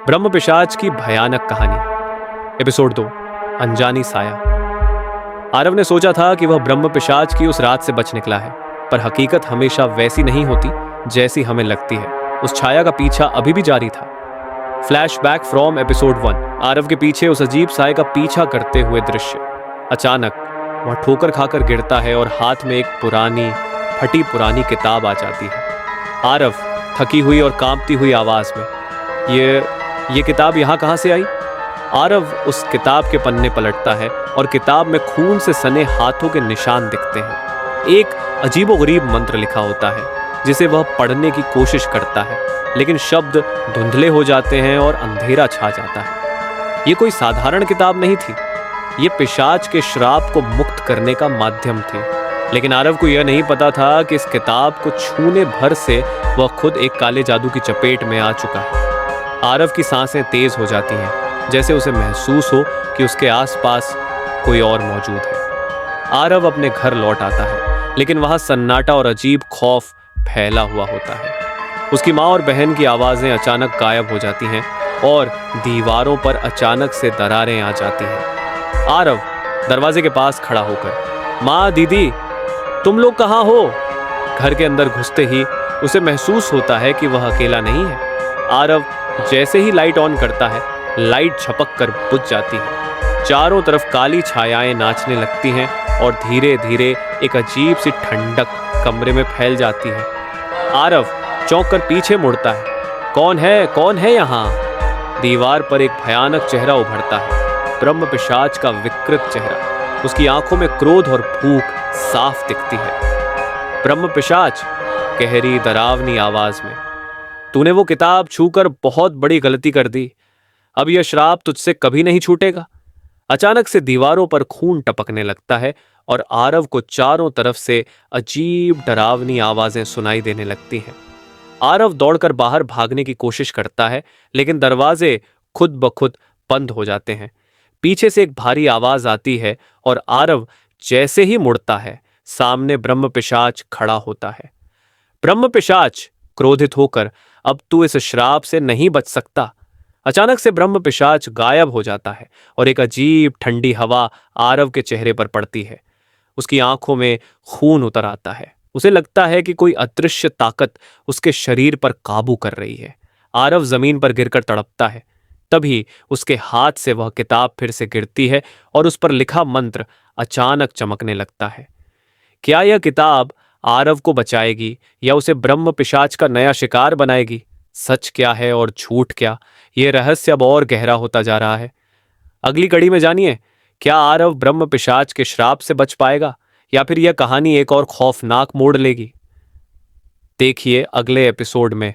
ब्रह्म पिशाच की भयानक कहानी। एपिसोड 2, अनजानी साया। आरव ने सोचा था कि वह ब्रह्म पिशाच की उस रात से बच निकला है, पर हकीकत हमेशा वैसी नहीं होती जैसी हमें लगती है। उस छाया का पीछा अभी भी जारी था। Flashback from episode 1। आरव के पीछे उस अजीब साय का पीछा करते हुए दृश्य। अचानक वह ठोकर खाकर गिरता है और हाथ में एक फटी पुरानी किताब आ जाती है। आरव थकी हुई और कांपती हुई आवाज में, ये किताब यहाँ कहाँ से आई? आरव उस किताब के पन्ने पलटता है और किताब में खून से सने हाथों के निशान दिखते हैं। एक अजीबोगरीब मंत्र लिखा होता है जिसे वह पढ़ने की कोशिश करता है, लेकिन शब्द धुंधले हो जाते हैं और अंधेरा छा जाता है। ये कोई साधारण किताब नहीं थी, ये पिशाच के श्राप को मुक्त करने का माध्यम थी। लेकिन आरव को यह नहीं पता था कि इस किताब को छूने भर से वह खुद एक काले जादू की चपेट में आ चुका है। आरव की सांसें तेज हो जाती हैं, जैसे उसे महसूस हो कि उसके आसपास कोई और मौजूद है। आरव अपने घर लौट आता है, लेकिन वहां सन्नाटा और अजीब खौफ फैला हुआ होता है। उसकी माँ और बहन की आवाजें अचानक गायब हो जाती हैं और दीवारों पर अचानक से दरारें आ जाती हैं। आरव दरवाजे के पास खड़ा होकर, माँ, दीदी, तुम लोग कहाँ हो? घर के अंदर घुसते ही उसे महसूस होता है कि वह अकेला नहीं है। आरव जैसे ही लाइट ऑन करता है, लाइट झपक कर बुझ जाती है। चारों तरफ काली छायाएं नाचने लगती हैं और धीरे धीरे एक अजीब सी ठंडक कमरे में फैल जाती है। आरव चौंक कर पीछे मुड़ता है। कौन है यहाँ? दीवार पर एक भयानक चेहरा उभरता है, ब्रह्म पिशाच का विकृत चेहरा। उसकी आंखों में क्रोध और भूख साफ दिखती है। ब्रह्म पिशाच, गहरी डरावनी आवाज में, तूने वो किताब छूकर बहुत बड़ी गलती कर दी। अब यह श्राप तुझसे कभी नहीं छूटेगा। अचानक से दीवारों पर खून टपकने लगता है और आरव को चारों तरफ से अजीब डरावनी आवाजें सुनाई देने लगती हैं। आरव दौड़कर बाहर भागने की कोशिश करता है, लेकिन दरवाजे खुद ब खुद बंद हो जाते हैं। पीछे से एक भारी आवाज आती है और आरव जैसे ही मुड़ता है, सामने ब्रह्म पिशाच खड़ा होता है। ब्रह्म पिशाच क्रोधित होकर, अब तू इस श्राप से नहीं बच सकता। अचानक से ब्रह्म पिशाच गायब हो जाता है और एक अजीब ठंडी हवा आरव के चेहरे पर पड़ती है। उसकी आंखों में खून उतर आता है। उसे लगता है कि कोई अदृश्य ताकत उसके शरीर पर काबू कर रही है। आरव जमीन पर गिरकर तड़पता है। तभी उसके हाथ से वह किताब फिर से गिरती है और उस पर लिखा मंत्र अचानक चमकने लगता है। क्या यह किताब आरव को बचाएगी या उसे ब्रह्म पिशाच का नया शिकार बनाएगी? सच क्या है और झूठ क्या, यह रहस्य अब और गहरा होता जा रहा है। अगली कड़ी में जानिए, क्या आरव ब्रह्म पिशाच के श्राप से बच पाएगा या फिर यह कहानी एक और खौफनाक मोड़ लेगी? देखिए अगले एपिसोड में।